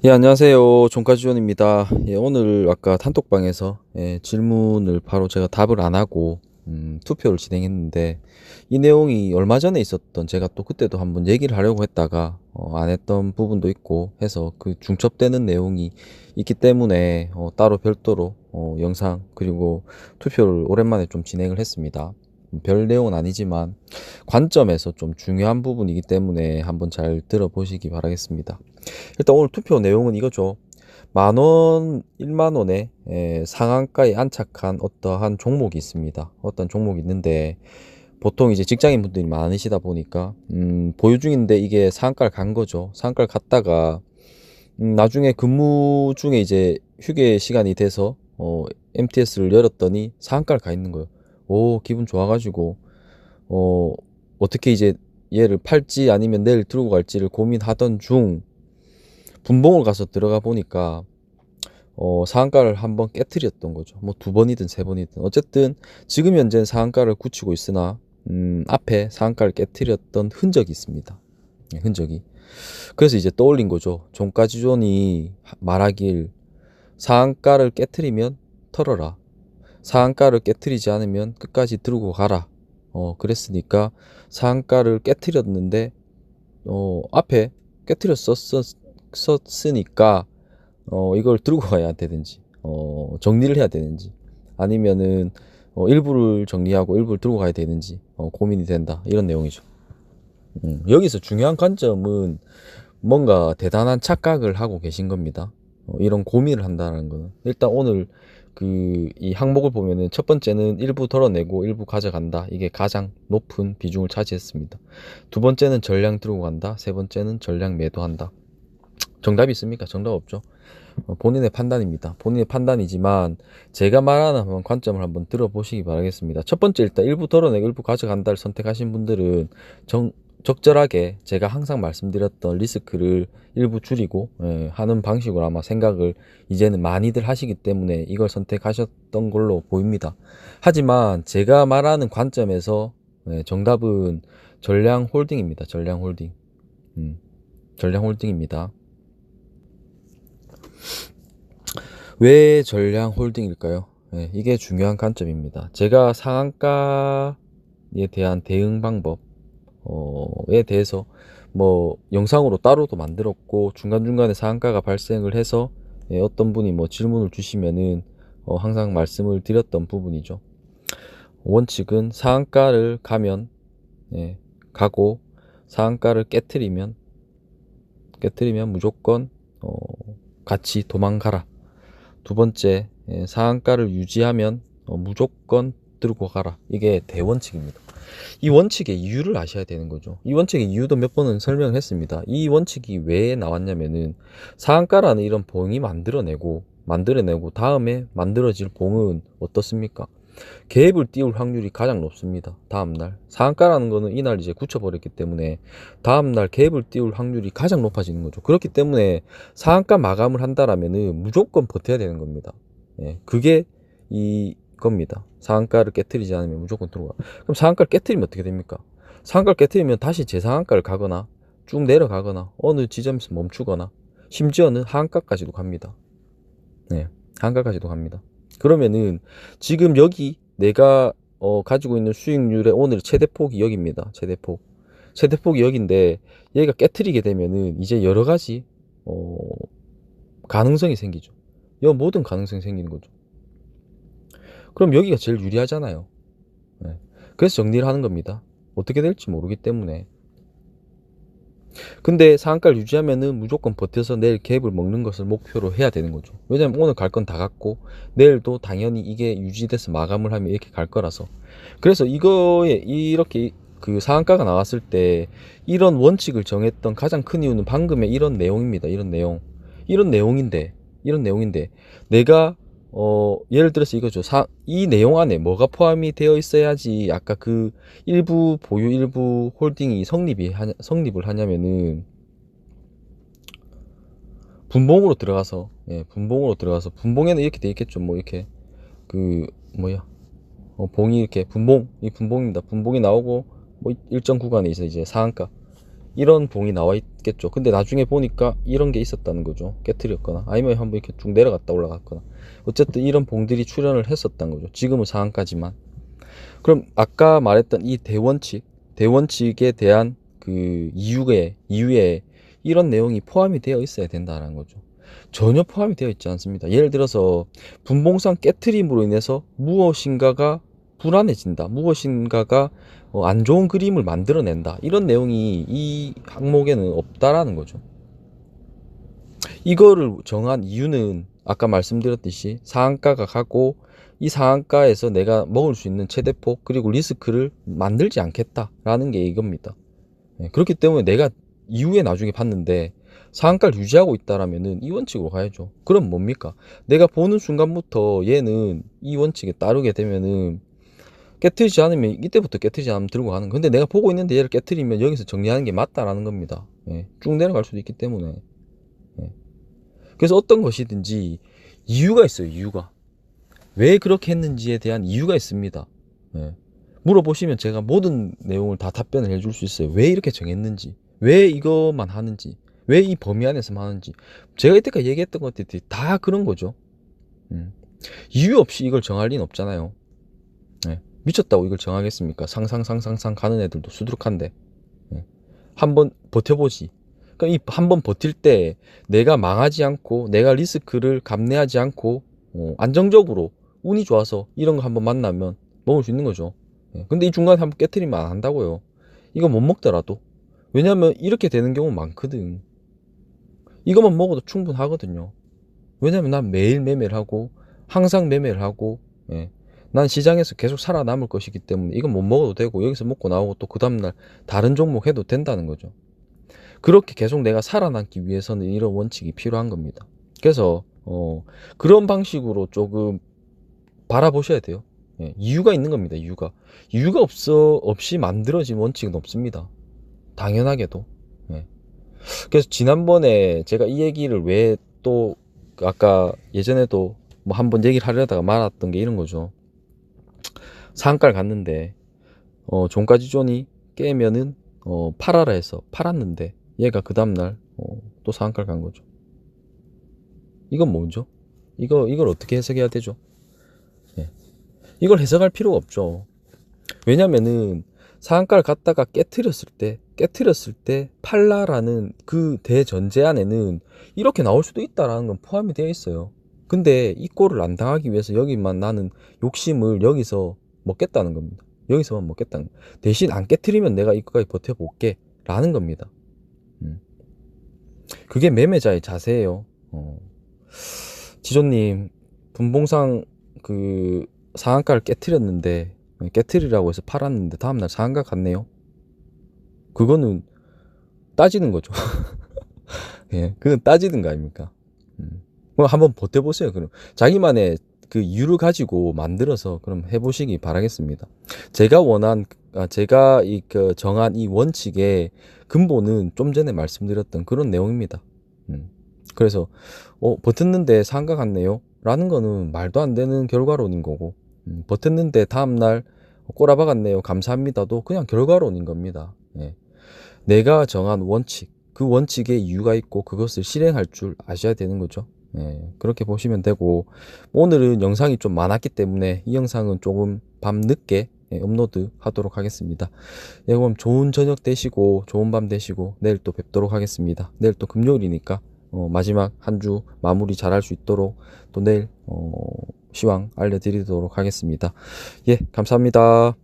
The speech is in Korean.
예, 안녕하세요. 종가지원입니다. 예, 오늘 아까 단톡방에서 질문을 바로 제가 답을 안 하고 투표를 진행했는데 이 내용이 얼마 전에 있었던 제가 또 그때도 한번 얘기를 하려고 했다가 안 했던 부분도 있고 해서 그 중첩되는 내용이 있기 때문에 따로 별도로 영상 그리고 투표를 오랜만에 좀 진행을 했습니다. 별 내용은 아니지만 관점에서 좀 중요한 부분이기 때문에 한번 잘 들어보시기 바라겠습니다. 일단 오늘 투표 내용은 이거죠. 만원, 1만원에 상한가에 안착한 어떠한 종목이 있습니다. 어떤 종목이 있는데 보통 이제 직장인 분들이 많으시다 보니까 보유 중인데 이게 상한가를 간 거죠. 상한가를 갔다가 나중에 근무 중에 이제 휴게 시간이 돼서 MTS를 열었더니 상한가를 가 있는 거예요. 오, 기분 좋아가지고 어, 어떻게 이제 얘를 팔지 아니면 내일 들고 갈지를 고민하던 중 분봉을 가서 들어가 보니까 상한가를 한번 깨트렸던 거죠. 뭐 두 번이든 세 번이든 어쨌든 지금 현재는 상한가를 굳히고 있으나 앞에 상한가를 깨트렸던 흔적이 있습니다. 흔적이. 그래서 이제 떠올린 거죠. 종가지존이 말하길 상한가를 깨트리면 털어라. 상한가를 깨트리지 않으면 끝까지 들고 가라. 그랬으니까 상한가를 깨트렸는데 앞에 깨트렸었으니까 이걸 들고 가야 되든지 정리를 해야 되는지 아니면은 일부를 정리하고 일부를 들고 가야 되는지 고민이 된다 이런 내용이죠. 여기서 중요한 관점은 뭔가 대단한 착각을 하고 계신 겁니다. 이런 고민을 한다는 거는 일단 오늘 그 이 항목을 보면은 첫 번째는 일부 덜어내고 일부 가져간다. 이게 가장 높은 비중을 차지했습니다. 두 번째는 전량 들고 간다. 세 번째는 전량 매도한다. 정답이 있습니까? 정답 없죠. 본인의 판단입니다. 본인의 판단이지만 제가 말하는 한번 관점을 한번 들어보시기 바라겠습니다. 첫 번째 일단 일부 덜어내고 일부 가져간다를 선택하신 분들은 적절하게 제가 항상 말씀드렸던 리스크를 일부 줄이고 하는 방식으로 아마 생각을 이제는 많이들 하시기 때문에 이걸 선택하셨던 걸로 보입니다. 하지만 제가 말하는 관점에서 정답은 전량 홀딩입니다. 전량 홀딩. 전량 홀딩입니다. 왜 전량 홀딩일까요? 이게 중요한 관점입니다. 제가 상한가에 대한 대응 방법에 대해서 뭐 영상으로 따로도 만들었고 중간중간에 상한가가 발생을 해서 어떤 분이 뭐 질문을 주시면은 항상 말씀을 드렸던 부분이죠. 원칙은 상한가를 가면 가고 상한가를 깨트리면 무조건 같이 도망가라. 두 번째, 상한가를 유지하면 무조건 들고 가라. 이게 대원칙입니다. 이 원칙의 이유를 아셔야 되는 거죠. 이 원칙의 이유도 몇 번은 설명을 했습니다. 이 원칙이 왜 나왔냐면은 상한가라는 이런 봉이 만들어내고 다음에 만들어질 봉은 어떻습니까? 갭을 띄울 확률이 가장 높습니다. 다음날 상한가라는 거는 이날 이제 굳혀버렸기 때문에 다음날 갭을 띄울 확률이 가장 높아지는 거죠. 그렇기 때문에 상한가 마감을 한다라면은 무조건 버텨야 되는 겁니다. 그게 이겁니다. 상한가를 깨트리지 않으면 무조건 들어가. 그럼 상한가를 깨트리면 어떻게 됩니까? 상한가를 깨트리면 다시 재상한가를 가거나 쭉 내려가거나 어느 지점에서 멈추거나 심지어는 하한가까지도 갑니다. 하한가까지도 갑니다. 그러면은 지금 여기 내가 가지고 있는 수익률의 오늘 최대폭이 여기입니다. 최대폭이 여기인데 얘가 깨트리게 되면은 이제 여러 가지 가능성이 생기죠. 모든 가능성이 생기는 거죠. 그럼 여기가 제일 유리하잖아요. 그래서 정리를 하는 겁니다. 어떻게 될지 모르기 때문에. 근데 상한가를 유지하면은 무조건 버텨서 내일 갭을 먹는 것을 목표로 해야 되는 거죠. 왜냐면 오늘 갈 건 다 갔고 내일도 당연히 이게 유지돼서 마감을 하면 이렇게 갈 거라서. 그래서 이거에 이렇게 그 상한가가 나왔을 때 이런 원칙을 정했던 가장 큰 이유는 방금의 이런 내용입니다. 이런 내용인데 내가 예를 들어서 이거죠. 이 내용 안에 뭐가 포함이 되어 있어야지 아까 그 일부 보유 일부 홀딩이 성립을 하냐면은 분봉에는 이렇게 돼 있겠죠. 뭐 이렇게 그 뭐야 봉이 이렇게 이 분봉입니다. 분봉이 나오고 뭐 일정 구간에 있어 이제 상한가 이런 봉이 나와 있겠죠. 근데 나중에 보니까 이런 게 있었다는 거죠. 깨트렸거나 아니면 한번 이렇게 쭉 내려갔다 올라갔거나 어쨌든 이런 봉들이 출현을 했었던 거죠. 지금은 상한가지만. 그럼 아까 말했던 이 대원칙에 대한 그 이유에 이런 내용이 포함이 되어 있어야 된다는 거죠. 전혀 포함이 되어 있지 않습니다. 예를 들어서 분봉상 깨트림으로 인해서 무엇인가가 불안해진다. 무엇인가가 안 좋은 그림을 만들어낸다. 이런 내용이 이 항목에는 없다라는 거죠. 이거를 정한 이유는 아까 말씀드렸듯이 상한가가 가고 이 상한가에서 내가 먹을 수 있는 최대폭 그리고 리스크를 만들지 않겠다라는 게 이겁니다. 그렇기 때문에 내가 이후에 나중에 봤는데 상한가를 유지하고 있다라면은 이 원칙으로 가야죠. 그럼 뭡니까? 내가 보는 순간부터 얘는 이 원칙에 따르게 되면은 깨트리지 않으면 이때부터 깨트리지 않으면 들고 가는 거. 근데 내가 보고 있는데 얘를 깨트리면 여기서 정리하는 게 맞다라는 겁니다. 쭉 내려갈 수도 있기 때문에. 그래서 어떤 것이든지 이유가 있어요. 이유가 왜 그렇게 했는지에 대한 이유가 있습니다. 물어보시면 제가 모든 내용을 다 답변을 해줄 수 있어요. 왜 이렇게 정했는지, 왜 이것만 하는지, 왜 이 범위 안에서만 하는지. 제가 이때까지 얘기했던 것들이 다 그런 거죠. 이유 없이 이걸 정할 리는 없잖아요. 미쳤다고 이걸 정하겠습니까? 상상 가는 애들도 수두룩한데. 한번 버텨보지. 그러니까 이 한번 버틸 때 내가 망하지 않고 내가 리스크를 감내하지 않고 안정적으로 운이 좋아서 이런 거 한번 만나면 먹을 수 있는 거죠. 근데 이 중간에 한번 깨트리면 안 한다고요. 이거 못 먹더라도. 왜냐면 이렇게 되는 경우 많거든. 이것만 먹어도 충분하거든요. 왜냐면 난 매일 매매를 하고 항상 매매를 하고 난 시장에서 계속 살아남을 것이기 때문에 이건 못 먹어도 되고 여기서 먹고 나오고 또 그 다음날 다른 종목 해도 된다는 거죠. 그렇게 계속 내가 살아남기 위해서는 이런 원칙이 필요한 겁니다. 그래서 그런 방식으로 조금 바라보셔야 돼요. 이유가 있는 겁니다. 이유가 없이 만들어진 원칙은 없습니다. 당연하게도. 그래서 지난번에 제가 이 얘기를 왜 또 아까 예전에도 뭐 한번 얘기를 하려다가 말았던 게 이런 거죠. 상한가를 갔는데 종가지존이 깨면은 팔아라 해서 팔았는데 얘가 그 다음날 또 상한가를 간 거죠. 이건 뭐죠? 이걸 어떻게 해석해야 되죠? 이걸 해석할 필요가 없죠. 왜냐면은 상한가를 갔다가 깨트렸을 때 팔라라는 그 대전제 안에는 이렇게 나올 수도 있다라는 건 포함이 되어 있어요. 근데 이 꼴을 안 당하기 위해서 여기만 나는 욕심을 여기서 먹겠다는 겁니다. 여기서만 먹겠다는 거. 대신 안 깨트리면 내가 이거까지 버텨볼게 라는 겁니다. 그게 매매자의 자세예요. 지조님 분봉상 그 상한가를 깨트렸는데 깨트리라고 해서 팔았는데 다음날 상한가 갔네요. 그거는 따지는 거죠. 그건 따지는 거 아닙니까? 그럼 한번 버텨보세요. 그럼 자기만의 그 이유를 가지고 만들어서 그럼 해보시기 바라겠습니다. 제가 그 정한 이 원칙의 근본은 좀 전에 말씀드렸던 그런 내용입니다. 그래서 버텼는데 상가 갔네요 라는 거는 말도 안 되는 결과론인 거고, 버텼는데 다음날 꼬라박 갔네요 감사합니다도 그냥 결과론인 겁니다. 내가 정한 원칙, 그 원칙에 이유가 있고 그것을 실행할 줄 아셔야 되는 거죠. 그렇게 보시면 되고, 오늘은 영상이 좀 많았기 때문에 이 영상은 조금 밤 늦게 업로드 하도록 하겠습니다. 그럼 좋은 저녁 되시고 좋은 밤 되시고 내일 또 뵙도록 하겠습니다. 내일 또 금요일이니까 마지막 한 주 마무리 잘할 수 있도록 또 내일 시황 알려드리도록 하겠습니다. 감사합니다.